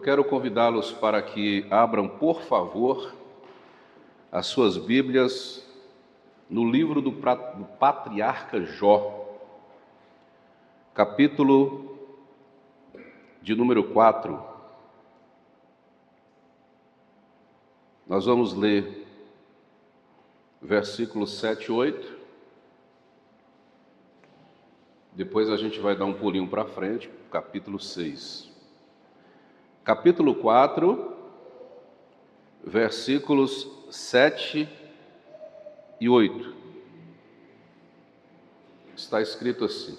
quero convidá-los para que abram, por favor, as suas Bíblias no livro do patriarca Jó, capítulo de número 4. Nós vamos ler versículos 7 e 8. Depois a gente vai dar um pulinho para frente, capítulo 6. Capítulo 4, versículos 7 e 8. Está escrito assim: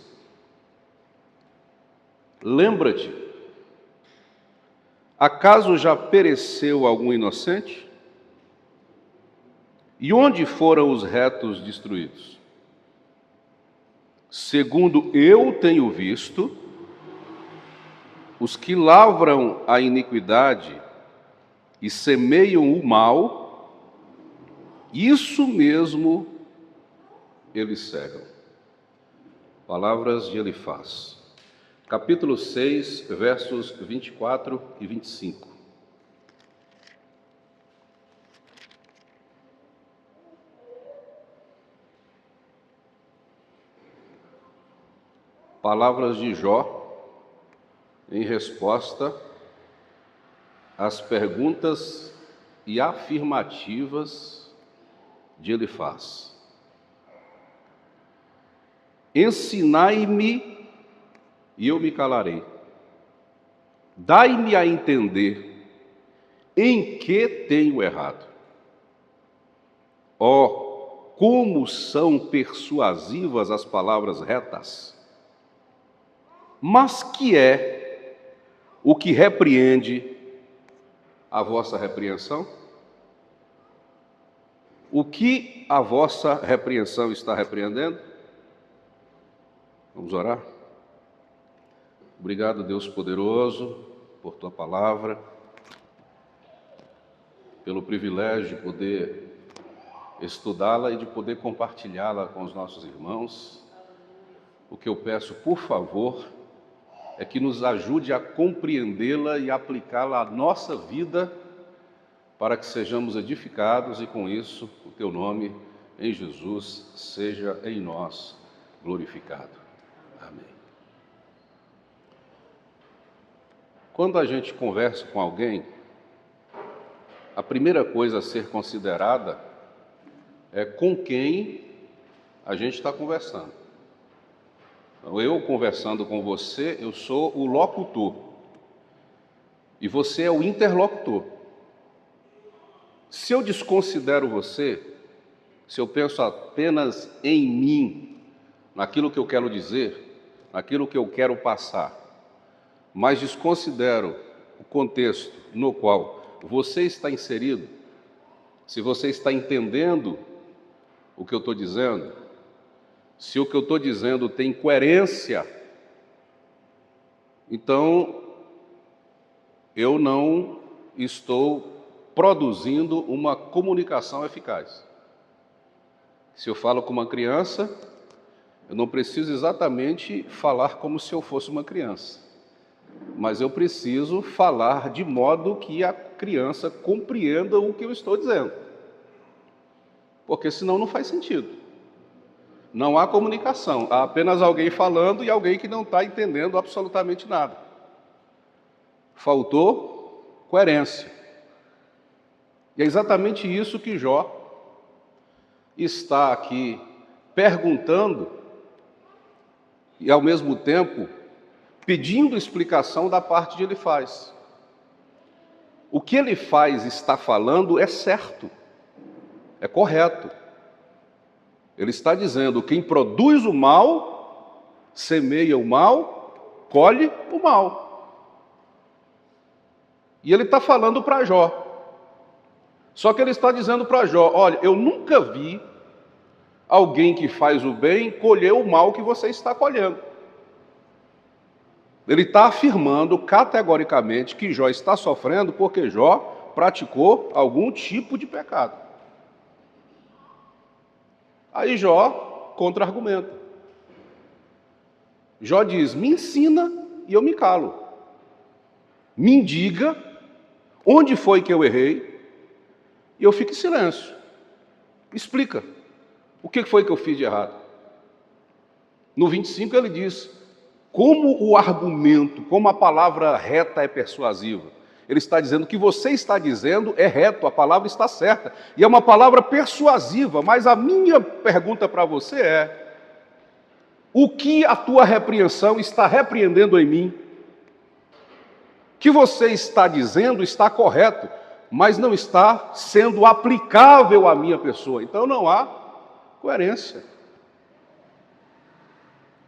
Lembra-te, acaso já pereceu algum inocente? E onde foram os retos destruídos? Segundo eu tenho visto, os que lavram a iniquidade e semeiam o mal, isso mesmo eles cegam. Palavras de Elifaz. Capítulo 6, versos 24 e 25. Palavras de Jó em resposta às perguntas e afirmativas de Elifaz. Ensinai-me e eu me calarei. Dai-me a entender em que tenho errado. Oh, como são persuasivas as palavras retas! Mas que é o que repreende a vossa repreensão? O que a vossa repreensão está repreendendo? Vamos orar? Obrigado, Deus poderoso, por tua palavra, pelo privilégio de poder estudá-la e de poder compartilhá-la com os nossos irmãos. O que eu peço, por favor, é que nos ajude a compreendê-la e aplicá-la à nossa vida, para que sejamos edificados e, com isso, o teu nome, em Jesus, seja em nós glorificado. Amém. Quando a gente conversa com alguém, a primeira coisa a ser considerada é com quem a gente está conversando. Então, eu conversando com você, eu sou o locutor e você é o interlocutor. Se eu desconsidero você, se eu penso apenas em mim, naquilo que eu quero dizer, naquilo que eu quero passar, mas desconsidero o contexto no qual você está inserido, se você está entendendo o que eu estou dizendo, se o que eu estou dizendo tem coerência, então eu não estou produzindo uma comunicação eficaz. Se eu falo com uma criança, eu não preciso exatamente falar como se eu fosse uma criança, mas eu preciso falar de modo que a criança compreenda o que eu estou dizendo, porque senão não faz sentido. Não há comunicação, há apenas alguém falando e alguém que não está entendendo absolutamente nada. Faltou coerência. E é exatamente isso que Jó está aqui perguntando e, ao mesmo tempo, pedindo explicação da parte de Elifaz. O que Elifaz está falando é certo, é correto. Ele está dizendo: quem produz o mal, semeia o mal, colhe o mal. E ele está falando para Jó. Só que ele está dizendo para Jó: olha, eu nunca vi alguém que faz o bem colher o mal que você está colhendo. Ele está afirmando categoricamente que Jó está sofrendo porque Jó praticou algum tipo de pecado. Aí Jó contra-argumenta. Jó diz: me ensina e eu me calo. me diga onde foi que eu errei, e eu fico em silêncio. Explica, o que foi que eu fiz de errado? No 25 ele diz, como o argumento, como a palavra reta é persuasiva. Ele está dizendo que você está dizendo é reto, a palavra está certa. E é uma palavra persuasiva, mas a minha pergunta para você é, o que a tua repreensão está repreendendo em mim? O que você está dizendo está correto, mas não está sendo aplicável à minha pessoa. Então não há coerência.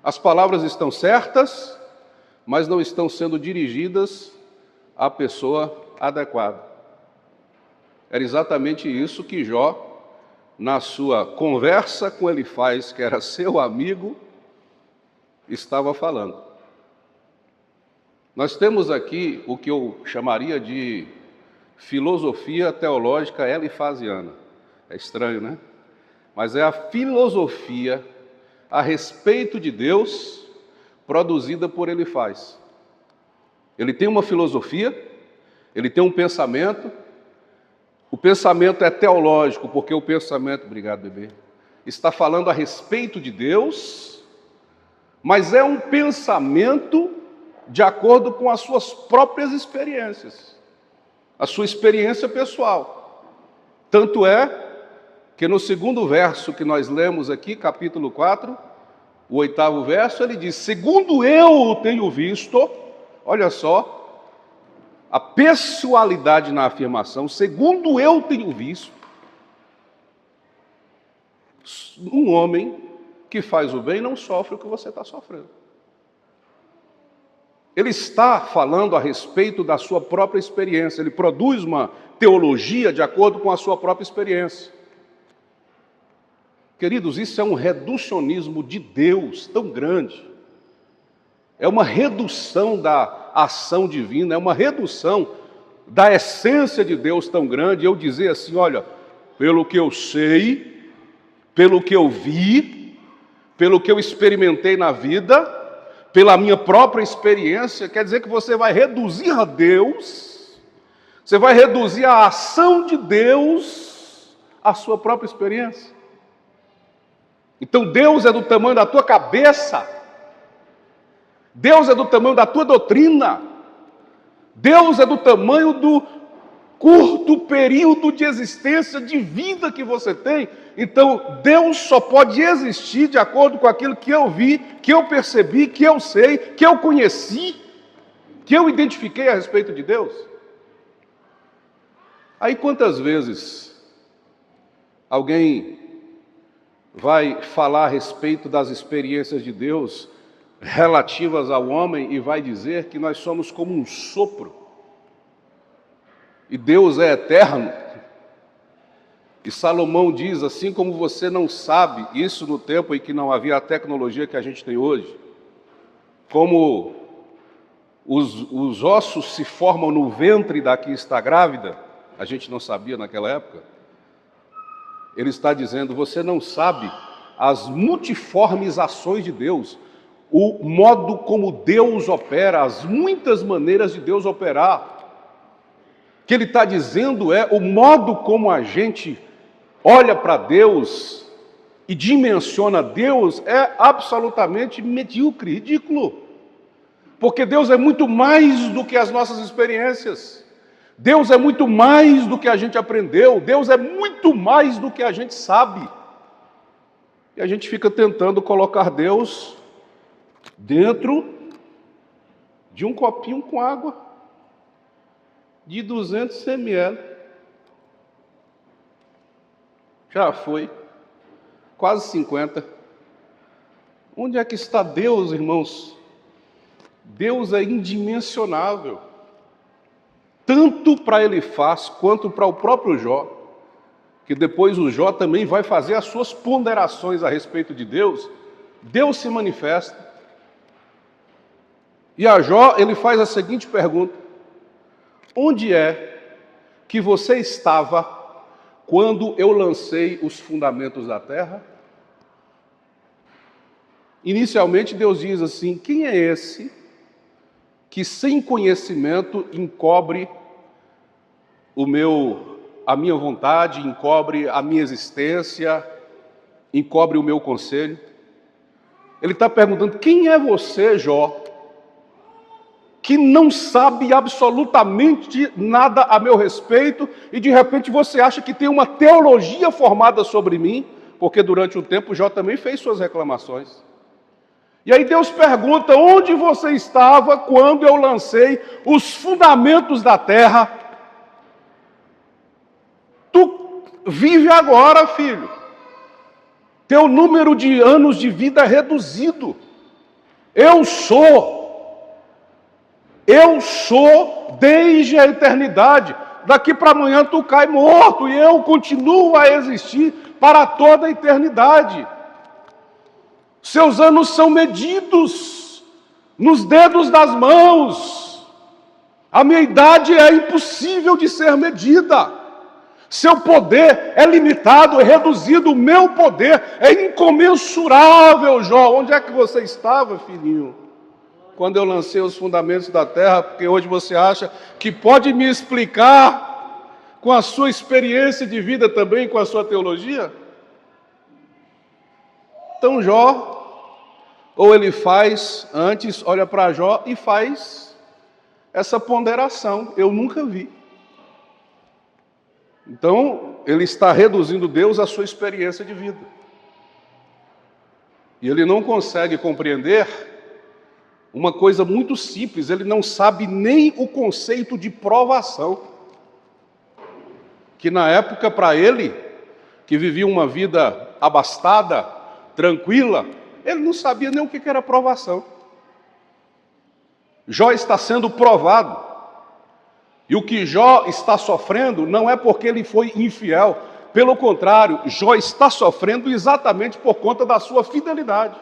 As palavras estão certas, mas não estão sendo dirigidas à pessoa adequada. Era exatamente isso que Jó, na sua conversa com Elifaz, que era seu amigo, estava falando. Nós temos aqui o que eu chamaria de filosofia teológica elifaziana. É estranho, né? Mas é a filosofia a respeito de Deus produzida por Elifaz. Ele tem uma filosofia, ele tem um pensamento. O pensamento é teológico, porque o pensamento, obrigado, bebê, está falando a respeito de Deus, mas é um pensamento de acordo com as suas próprias experiências, a sua experiência pessoal. Tanto é que no segundo verso que nós lemos aqui, capítulo 4, o 8º verso, ele diz, segundo eu tenho visto, olha só, a pessoalidade na afirmação, segundo eu tenho visto, um homem que faz o bem não sofre o que você está sofrendo. Ele está falando a respeito da sua própria experiência, ele produz uma teologia de acordo com a sua própria experiência. Queridos, isso é um reducionismo de Deus tão grande. É uma redução da ação divina, é uma redução da essência de Deus tão grande. Eu dizer assim, olha, pelo que eu sei, pelo que eu vi, pelo que eu experimentei na vida, pela minha própria experiência, quer dizer que você vai reduzir a Deus, você vai reduzir a ação de Deus à sua própria experiência. Então Deus é do tamanho da tua cabeça, Deus é do tamanho da tua doutrina, Deus é do tamanho do curto período de existência, de vida que você tem. Então Deus só pode existir de acordo com aquilo que eu vi, que eu percebi, que eu sei, que eu conheci, que eu identifiquei a respeito de Deus. Aí quantas vezes alguém vai falar a respeito das experiências de Deus relativas ao homem e vai dizer que nós somos como um sopro e Deus é eterno. E Salomão diz, assim como você não sabe, isso no tempo em que não havia a tecnologia que a gente tem hoje, como os ossos se formam no ventre da que está grávida, a gente não sabia naquela época. Ele está dizendo, você não sabe as multiformes ações de Deus, o modo como Deus opera, as muitas maneiras de Deus operar. O que ele está dizendo é o modo como a gente olha para Deus e dimensiona Deus é absolutamente medíocre, ridículo. Porque Deus é muito mais do que as nossas experiências. Deus é muito mais do que a gente aprendeu, Deus é muito mais do que a gente sabe. E a gente fica tentando colocar Deus dentro de um copinho com água de 200 ml. Já foi, quase 50. Onde é que está Deus, irmãos? Deus é indimensionável. Tanto para Elifaz quanto para o próprio Jó, que depois o Jó também vai fazer as suas ponderações a respeito de Deus, Deus se manifesta. E a Jó, ele faz a seguinte pergunta: onde é que você estava quando eu lancei os fundamentos da terra? Inicialmente Deus diz assim, quem é esse que sem conhecimento encobre a minha vontade, encobre a minha existência, encobre o meu conselho. Ele está perguntando: quem é você, Jó, que não sabe absolutamente nada a meu respeito e de repente você acha que tem uma teologia formada sobre mim? Porque durante um tempo Jó também fez suas reclamações. E aí Deus pergunta: onde você estava quando eu lancei os fundamentos da terra? Tu vive agora, filho. Teu número de anos de vida é reduzido. Eu sou desde a eternidade. Daqui para amanhã tu cai morto e eu continuo a existir para toda a eternidade. Seus anos são medidos nos dedos das mãos. A minha idade é impossível de ser medida. Seu poder é limitado, é reduzido. O meu poder é incomensurável, Jó. Onde é que você estava, filhinho, quando eu lancei os fundamentos da terra? Porque hoje você acha que pode me explicar com a sua experiência de vida também, com a sua teologia? Então Jó, ou ele faz, antes olha para Jó e faz essa ponderação: eu nunca vi. Então ele está reduzindo Deus à sua experiência de vida. E ele não consegue compreender uma coisa muito simples: ele não sabe nem o conceito de provação. Que na época, para ele, que vivia uma vida abastada, tranquila, ele não sabia nem o que era provação. Jó está sendo provado. E o que Jó está sofrendo não é porque ele foi infiel. Pelo contrário, Jó está sofrendo exatamente por conta da sua fidelidade.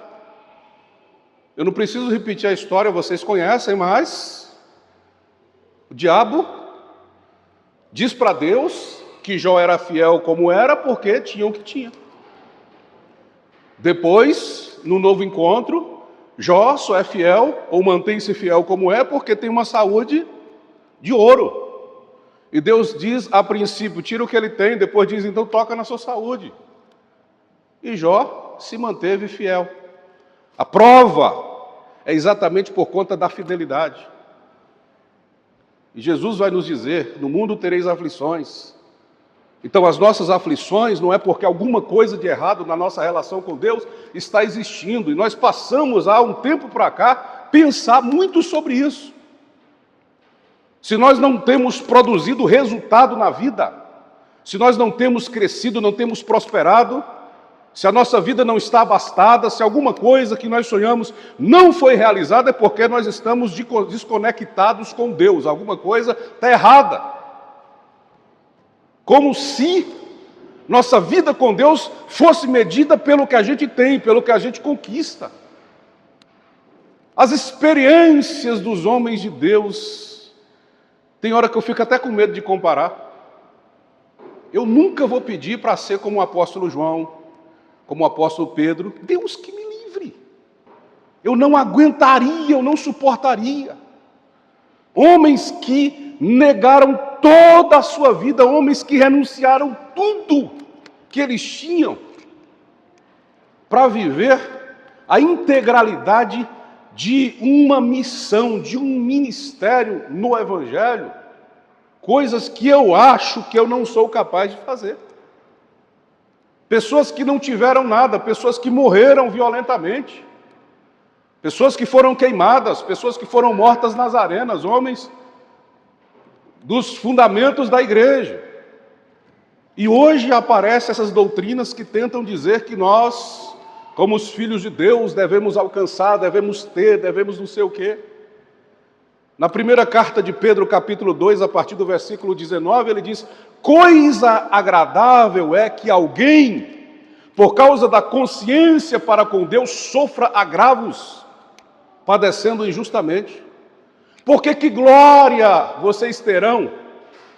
Eu não preciso repetir a história, vocês conhecem, mas o diabo diz para Deus que Jó era fiel como era porque tinha o que tinha. Depois, no novo encontro, Jó só é fiel ou mantém-se fiel como é porque tem uma saúde de ouro. E Deus diz a princípio: tira o que ele tem, depois diz: então toca na sua saúde. E Jó se manteve fiel. A prova é exatamente por conta da fidelidade. E Jesus vai nos dizer: no mundo tereis aflições. Então as nossas aflições não é porque alguma coisa de errado na nossa relação com Deus está existindo. E nós passamos há um tempo para cá pensar muito sobre isso. Se nós não temos produzido resultado na vida, se nós não temos crescido, não temos prosperado, se a nossa vida não está abastada, se alguma coisa que nós sonhamos não foi realizada, é porque nós estamos desconectados com Deus. Alguma coisa está errada. Como se nossa vida com Deus fosse medida pelo que a gente tem, pelo que a gente conquista. As experiências dos homens de Deus, tem hora que eu fico até com medo de comparar. Eu nunca vou pedir para ser como o apóstolo João, como o apóstolo Pedro. Deus que me livre. Eu não aguentaria, eu não suportaria. Homens que negaram toda a sua vida, homens que renunciaram tudo que eles tinham para viver a integralidade de uma missão, de um ministério no Evangelho, coisas que eu acho que eu não sou capaz de fazer. Pessoas que não tiveram nada, pessoas que morreram violentamente, pessoas que foram queimadas, pessoas que foram mortas nas arenas, homens dos fundamentos da igreja. E hoje aparecem essas doutrinas que tentam dizer que nós, como os filhos de Deus, devemos alcançar, devemos ter, devemos não sei o quê. Na primeira carta de Pedro, capítulo 2, a partir do versículo 19, ele diz: coisa agradável é que alguém, por causa da consciência para com Deus, sofra agravos, padecendo injustamente. Porque que glória vocês terão,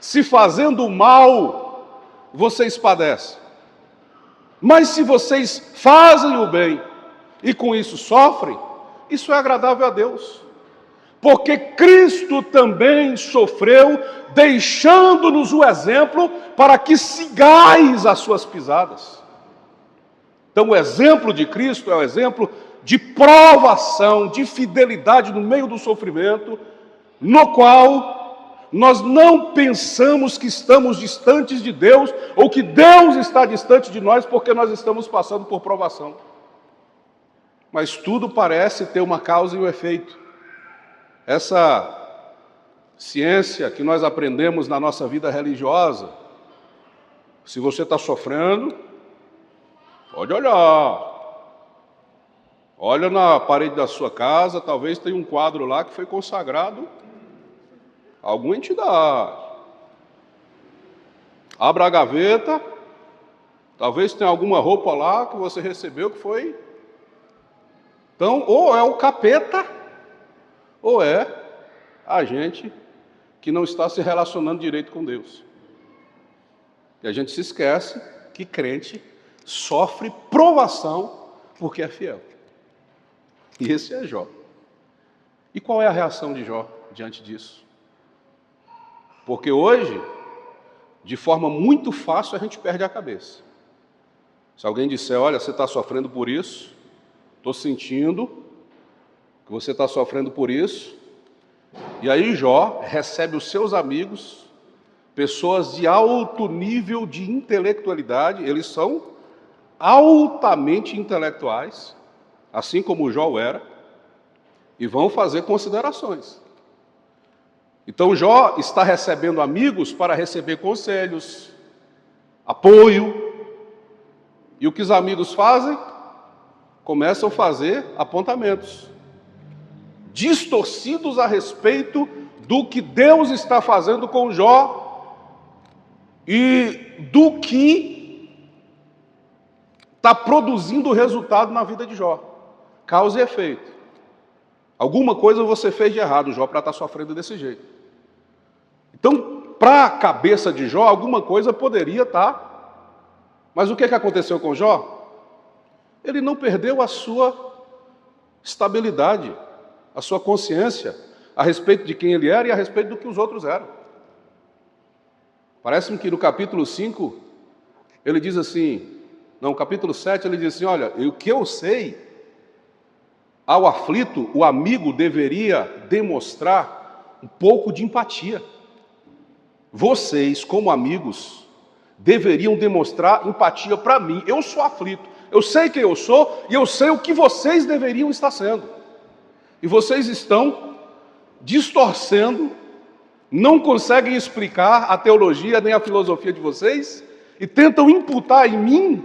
se fazendo o mal, vocês padecem. Mas se vocês fazem o bem, e com isso sofrem, isso é agradável a Deus. porque Cristo também sofreu, deixando-nos o exemplo para que sigais as suas pisadas. Então o exemplo de Cristo é o exemplo de provação, de fidelidade no meio do sofrimento, no qual nós não pensamos que estamos distantes de Deus, ou que Deus está distante de nós porque nós estamos passando por provação. Mas tudo parece ter uma causa e um efeito. Essa ciência que nós aprendemos na nossa vida religiosa, se você está sofrendo, pode olhar. Olha na parede da sua casa, talvez tenha um quadro lá que foi consagrado a alguma entidade. Abra a gaveta, talvez tenha alguma roupa lá que você recebeu que foi... Então, ou é o capeta, ou é a gente que não está se relacionando direito com Deus. E a gente se esquece que crente sofre provação porque é fiel. E esse é Jó. E qual é a reação de Jó diante disso? Porque hoje, de forma muito fácil, a gente perde a cabeça. Se alguém disser, olha, você está sofrendo por isso, estou sentindo que você está sofrendo por isso. E aí Jó recebe os seus amigos, pessoas de alto nível de intelectualidade, eles são altamente intelectuais, assim como Jó era, e vão fazer considerações. Então Jó está recebendo amigos para receber conselhos, apoio, e o que os amigos fazem? Começam a fazer apontamentos distorcidos a respeito do que Deus está fazendo com Jó e do que está produzindo resultado na vida de Jó. Causa e efeito. Alguma coisa você fez de errado, Jó, para estar sofrendo desse jeito. Então, para a cabeça de Jó, alguma coisa poderia estar. Mas o que aconteceu com Jó? Ele não perdeu a sua estabilidade, a sua consciência a respeito de quem ele era e a respeito do que os outros eram. Parece-me que no capítulo 5, ele diz assim, não, capítulo 7, ele diz assim, olha, o que eu sei, ao aflito, o amigo deveria demonstrar um pouco de empatia. Vocês, como amigos, deveriam demonstrar empatia para mim. Eu sou aflito, eu sei quem eu sou e eu sei o que vocês deveriam estar sendo. E vocês estão distorcendo, não conseguem explicar a teologia nem a filosofia de vocês e tentam imputar em mim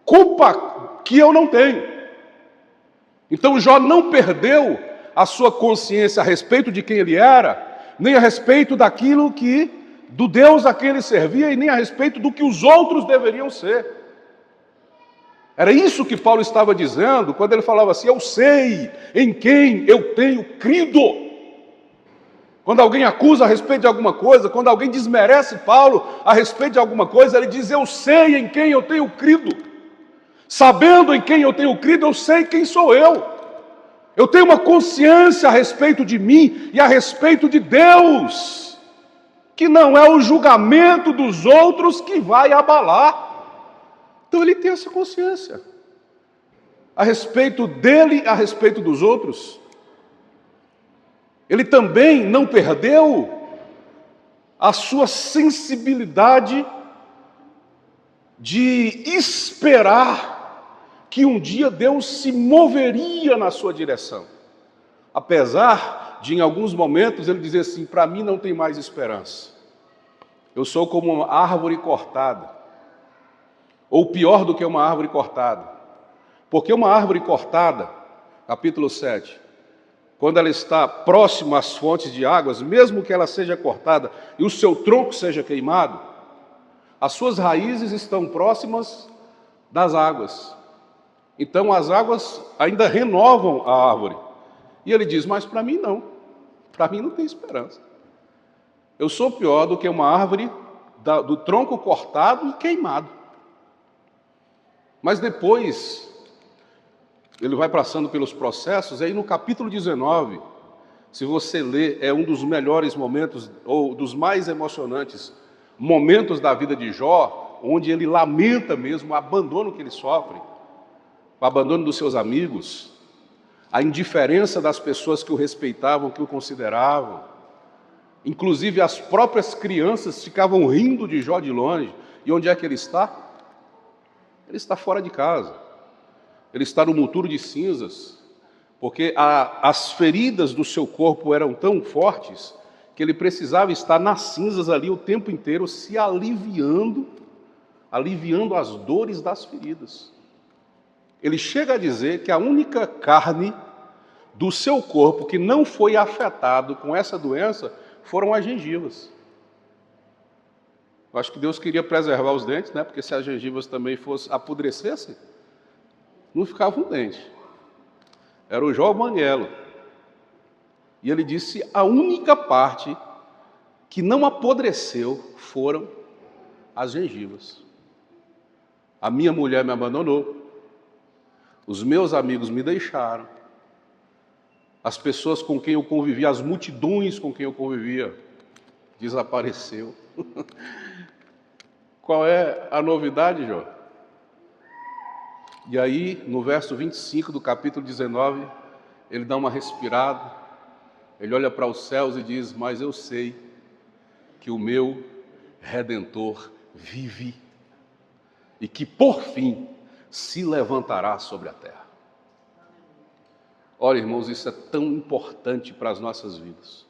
culpa que eu não tenho. Então Jó não perdeu a sua consciência a respeito de quem ele era, nem a respeito daquilo que, do Deus a quem ele servia, e nem a respeito do que os outros deveriam ser. Era isso que Paulo estava dizendo quando ele falava assim, eu sei em quem eu tenho crido. Quando alguém acusa a respeito de alguma coisa, quando alguém desmerece Paulo a respeito de alguma coisa, ele diz, eu sei em quem eu tenho crido. Sabendo em quem eu tenho crido, eu sei quem sou eu. Eu tenho uma consciência a respeito de mim e a respeito de Deus, que não é o julgamento dos outros que vai abalar. Então ele tem essa consciência a respeito dele, a respeito dos outros. Ele também não perdeu a sua sensibilidade de esperar que um dia Deus se moveria na sua direção. Apesar de, em alguns momentos, ele dizer assim, para mim não tem mais esperança. Eu sou como uma árvore cortada. Ou pior do que uma árvore cortada. Porque uma árvore cortada, capítulo 7, quando ela está próxima às fontes de águas, mesmo que ela seja cortada e o seu tronco seja queimado, as suas raízes estão próximas das águas. Então as águas ainda renovam a árvore. E ele diz, mas para mim não. Para mim não tem esperança. Eu sou pior do que uma árvore do tronco cortado e queimado. Mas depois, ele vai passando pelos processos, e aí no capítulo 19, Se você ler, é um dos melhores momentos, ou dos mais emocionantes momentos da vida de Jó, onde ele lamenta mesmo o abandono que ele sofre, o abandono dos seus amigos, a indiferença das pessoas que o respeitavam, que o consideravam. Inclusive as próprias crianças ficavam rindo de Jó de longe. E onde é que ele está? Ele está fora de casa. Ele está no monturo de cinzas, porque as feridas do seu corpo eram tão fortes que ele precisava estar nas cinzas ali o tempo inteiro, se aliviando as dores das feridas. Ele chega a dizer que a única carne do seu corpo que não foi afetado com essa doença foram as gengivas. Eu acho que Deus queria preservar os dentes, né? Porque se as gengivas também apodrecessem, não ficava um dente. Era o Jó Banguelo. E ele disse, a única parte que não apodreceu foram as gengivas. A minha mulher me abandonou, os meus amigos me deixaram, as pessoas com quem eu convivia, as multidões com quem eu convivia, desapareceu. Qual é a novidade, Jó? E aí, no verso 25 do capítulo 19, ele dá uma respirada, ele olha para os céus e diz, mas eu sei que o meu Redentor vive e que, por fim, se levantará sobre a terra. Olha, irmãos, isso é tão importante para as nossas vidas,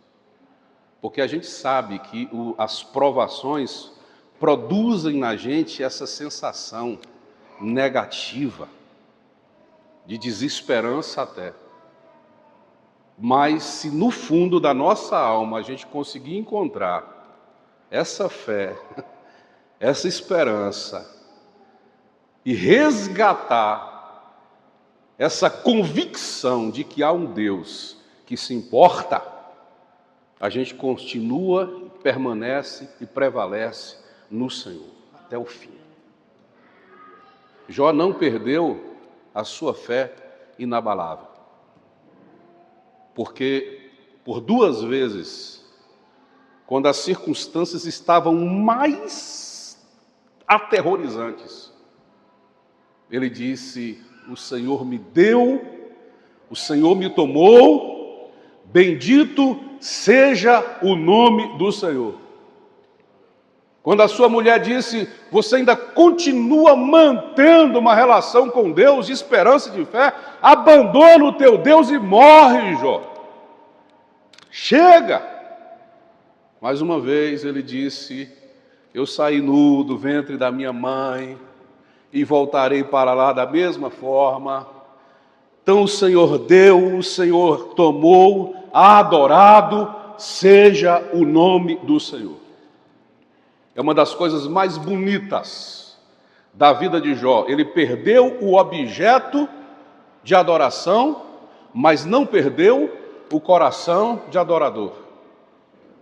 porque a gente sabe que as provações produzem na gente essa sensação negativa, de desesperança até. Mas se no fundo da nossa alma a gente conseguir encontrar essa fé, essa esperança, e resgatar essa convicção de que há um Deus que se importa, a gente continua, permanece e prevalece no Senhor até o fim. Jó não perdeu a sua fé inabalável, porque por 2 vezes, quando as circunstâncias estavam mais aterrorizantes, ele disse, o Senhor me deu, o Senhor me tomou, bendito seja o nome do Senhor. Quando a sua mulher disse, você ainda continua mantendo uma relação com Deus, de esperança e de fé, abandona o teu Deus e morre, Jó. Chega! Mais uma vez ele disse, eu saí nu do ventre da minha mãe e voltarei para lá da mesma forma. Então o Senhor deu, o Senhor tomou, adorado seja o nome do Senhor. É uma das coisas mais bonitas da vida de Jó. Ele perdeu o objeto de adoração, mas não perdeu o coração de adorador.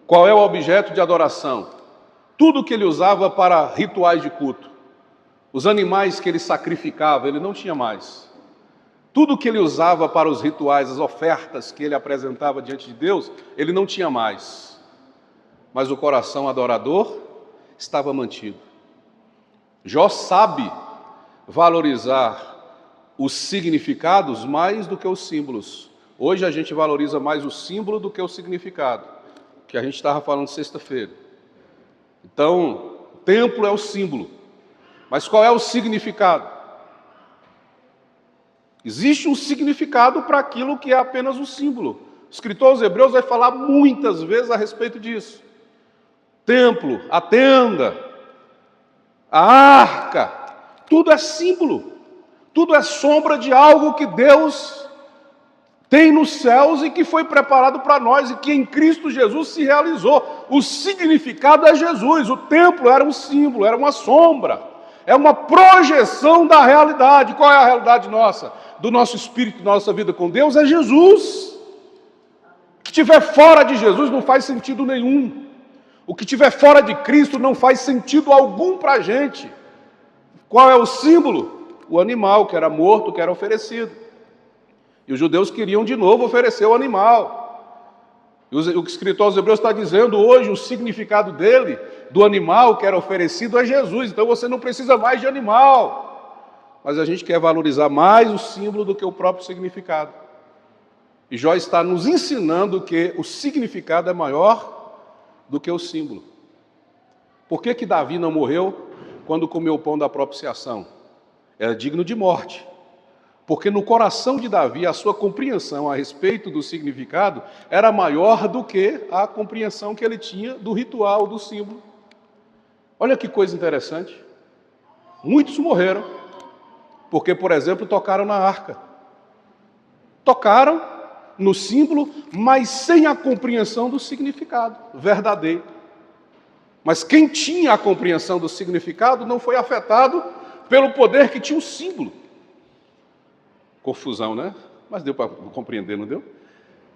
Qual é o objeto de adoração? Tudo que ele usava para rituais de culto. Os animais que ele sacrificava, ele não tinha mais. Tudo que ele usava para os rituais, as ofertas que ele apresentava diante de Deus, ele não tinha mais. Mas o coração adorador estava mantido. Jó sabe valorizar os significados mais do que os símbolos. Hoje a gente valoriza mais o símbolo do que o significado, que a gente estava falando sexta-feira. Então, o templo é o símbolo. Mas qual é o significado? Existe um significado para aquilo que é apenas um símbolo. O escritor aos Hebreus vai falar muitas vezes a respeito disso. Templo, a tenda, a arca, tudo é símbolo, tudo é sombra de algo que Deus tem nos céus e que foi preparado para nós e que em Cristo Jesus se realizou. O significado é Jesus, o templo era um símbolo, era uma sombra, é uma projeção da realidade. Qual é a realidade nossa? Do nosso espírito, da nossa vida com Deus, é Jesus. O que estiver fora de Jesus não faz sentido nenhum. O que estiver fora de Cristo não faz sentido algum para a gente. Qual é o símbolo? O animal que era morto, que era oferecido. E os judeus queriam de novo oferecer o animal. E o escritor aos Hebreus está dizendo hoje o significado dele, do animal que era oferecido a Jesus. Então você não precisa mais de animal. Mas a gente quer valorizar mais o símbolo do que o próprio significado. E Jó está nos ensinando que o significado é maior do que o símbolo. Por que Davi não morreu quando comeu o pão da propiciação? Era digno de morte. Porque no coração de Davi, a sua compreensão a respeito do significado era maior do que a compreensão que ele tinha do ritual, do símbolo. Olha que coisa interessante. Muitos morreram porque, por exemplo, tocaram na arca. Tocaram no símbolo, mas sem a compreensão do significado verdadeiro. Mas quem tinha a compreensão do significado não foi afetado pelo poder que tinha o símbolo. Confusão, né? Mas deu para compreender, não deu?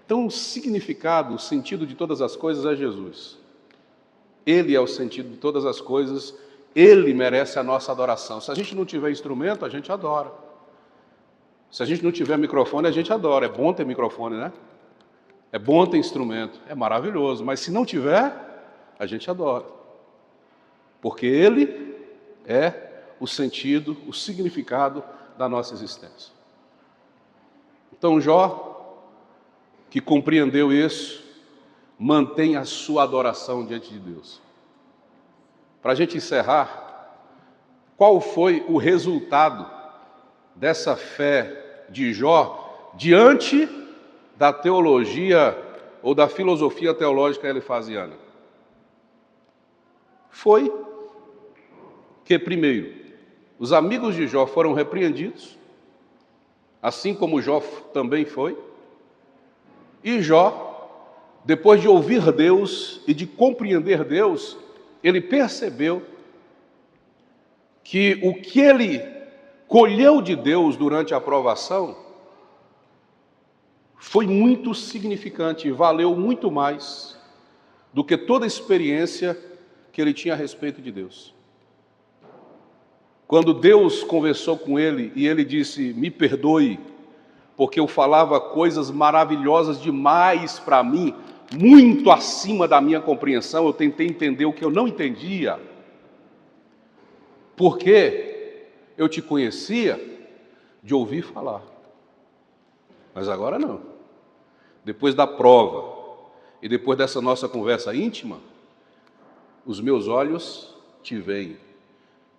Então, o significado, o sentido de todas as coisas é Jesus. Ele é o sentido de todas as coisas, Ele merece a nossa adoração. Se a gente não tiver instrumento, a gente adora. Se a gente não tiver microfone, a gente adora. É bom ter microfone, né? É bom ter instrumento, é maravilhoso. Mas se não tiver, a gente adora. Porque Ele é o sentido, o significado da nossa existência. Então Jó, que compreendeu isso, mantém a sua adoração diante de Deus. Para a gente encerrar, qual foi o resultado dessa fé de Jó diante da teologia ou da filosofia teológica elifasiana? Foi que, primeiro, os amigos de Jó foram repreendidos, assim como Jó também foi, e Jó, depois de ouvir Deus e de compreender Deus, ele percebeu que o que ele colheu de Deus durante a provação foi muito significante, valeu muito mais do que toda a experiência que ele tinha a respeito de Deus. Quando Deus conversou com ele e ele disse, me perdoe, porque eu falava coisas maravilhosas demais para mim, muito acima da minha compreensão, eu tentei entender o que eu não entendia, porque eu te conhecia de ouvir falar, mas agora não. Depois da prova e depois dessa nossa conversa íntima, os meus olhos te veem.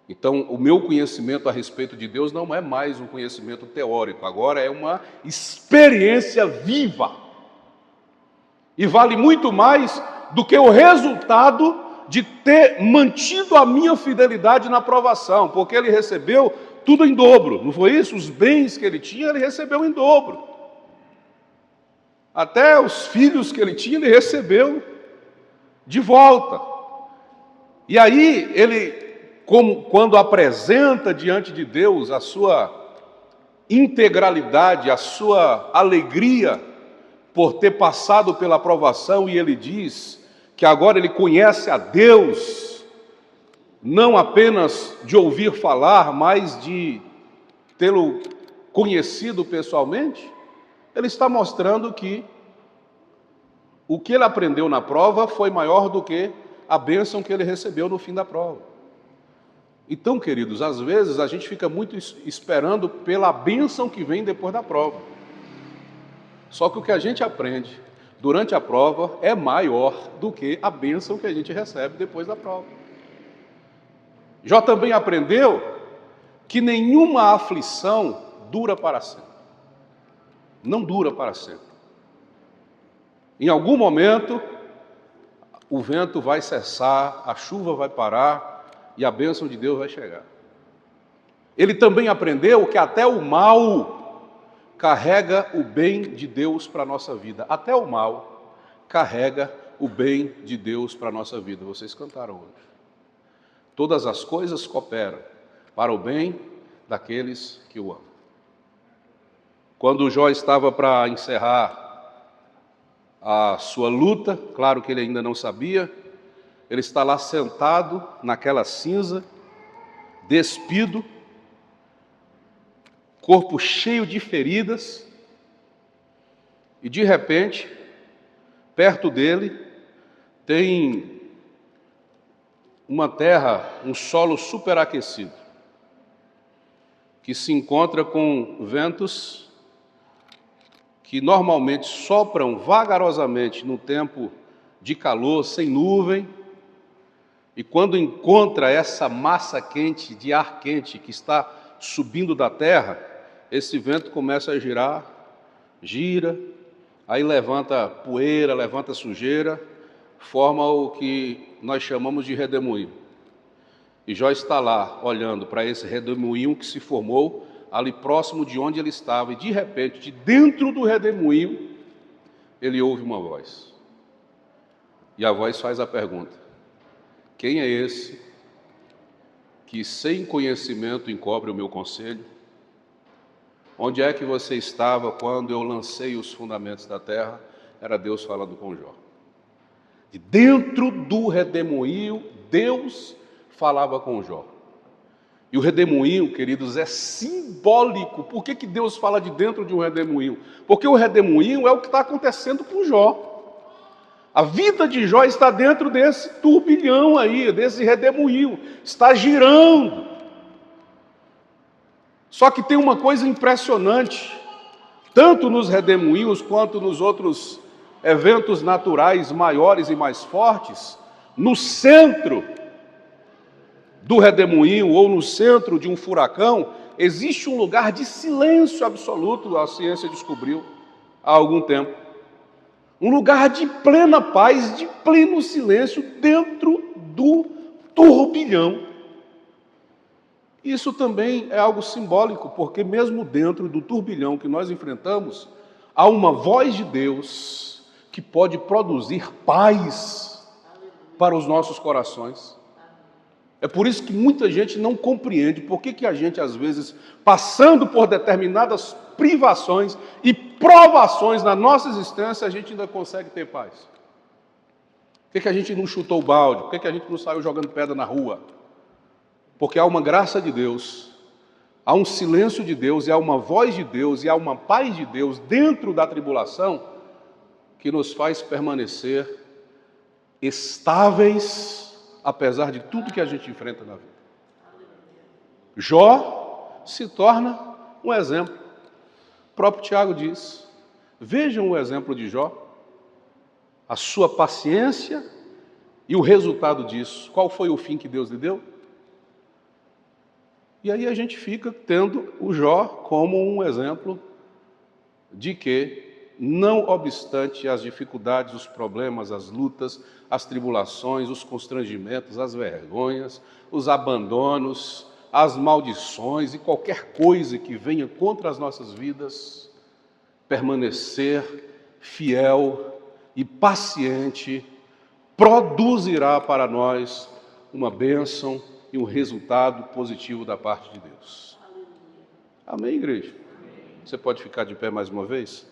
Então, o meu conhecimento a respeito de Deus não é mais um conhecimento teórico, agora é uma experiência viva. E vale muito mais do que o resultado de ter mantido a minha fidelidade na provação, porque ele recebeu tudo em dobro, não foi isso? Os bens que ele tinha, ele recebeu em dobro. Até os filhos que ele tinha, ele recebeu de volta. E aí, ele, quando apresenta diante de Deus a sua integralidade, a sua alegria por ter passado pela provação, e ele diz que agora ele conhece a Deus, não apenas de ouvir falar, mas de tê-lo conhecido pessoalmente, ele está mostrando que o que ele aprendeu na prova foi maior do que a bênção que ele recebeu no fim da prova. Então, queridos, às vezes a gente fica muito esperando pela bênção que vem depois da prova. Só que o que a gente aprende durante a prova é maior do que a bênção que a gente recebe depois da prova. Jó também aprendeu que nenhuma aflição dura para sempre. Não dura para sempre. Em algum momento, o vento vai cessar, a chuva vai parar e a bênção de Deus vai chegar. Ele também aprendeu que até o mal carrega o bem de Deus para a nossa vida. Até o mal carrega o bem de Deus para a nossa vida. Vocês cantaram hoje. Todas as coisas cooperam para o bem daqueles que o amam. Quando Jó estava para encerrar a sua luta, claro que ele ainda não sabia, ele está lá sentado naquela cinza, despido, corpo cheio de feridas, e de repente, Perto dele tem uma terra, um solo superaquecido, que se encontra com ventos que normalmente sopram vagarosamente no tempo de calor, sem nuvem, e quando encontra essa massa quente, de ar quente, que está subindo da terra, esse vento começa a girar, gira, aí levanta poeira, levanta sujeira, forma o que nós chamamos de redemoinho. E Jó está lá, olhando para esse redemoinho que se formou ali próximo de onde ele estava, e de repente, de dentro do redemoinho, ele ouve uma voz. E a voz faz a pergunta: quem é esse que sem conhecimento encobre o meu conselho? Onde é que você estava quando eu lancei os fundamentos da terra? Era Deus falando com Jó. De dentro do redemoinho, Deus falava com Jó. E o redemoinho, queridos, é simbólico. Por que Deus fala de dentro de um redemoinho? Porque o redemoinho é o que está acontecendo com Jó. A vida de Jó está dentro desse turbilhão aí, desse redemoinho, está girando. Só que tem uma coisa impressionante, tanto nos redemoinhos quanto nos outros eventos naturais maiores e mais fortes, no centro do redemoinho ou no centro de um furacão, existe um lugar de silêncio absoluto, a ciência descobriu há algum tempo. Um lugar de plena paz, de pleno silêncio dentro do turbilhão. Isso também é algo simbólico, porque mesmo dentro do turbilhão que nós enfrentamos, há uma voz de Deus que pode produzir paz para os nossos corações. É por isso que muita gente não compreende por que a gente, às vezes, passando por determinadas privações e provações na nossa existência, a gente ainda consegue ter paz. Por que a gente não chutou o balde? Por que a gente não saiu jogando pedra na rua? Porque há uma graça de Deus, há um silêncio de Deus, e há uma voz de Deus, e há uma paz de Deus dentro da tribulação que nos faz permanecer estáveis, apesar de tudo que a gente enfrenta na vida. Jó se torna um exemplo. O próprio Tiago diz: vejam o exemplo de Jó, a sua paciência e o resultado disso. Qual foi o fim que Deus lhe deu? E aí a gente fica tendo o Jó como um exemplo de que, não obstante as dificuldades, os problemas, as lutas, as tribulações, os constrangimentos, as vergonhas, os abandonos, as maldições e qualquer coisa que venha contra as nossas vidas, permanecer fiel e paciente produzirá para nós uma bênção e um resultado positivo da parte de Deus. Amém, igreja? Você pode ficar de pé mais uma vez?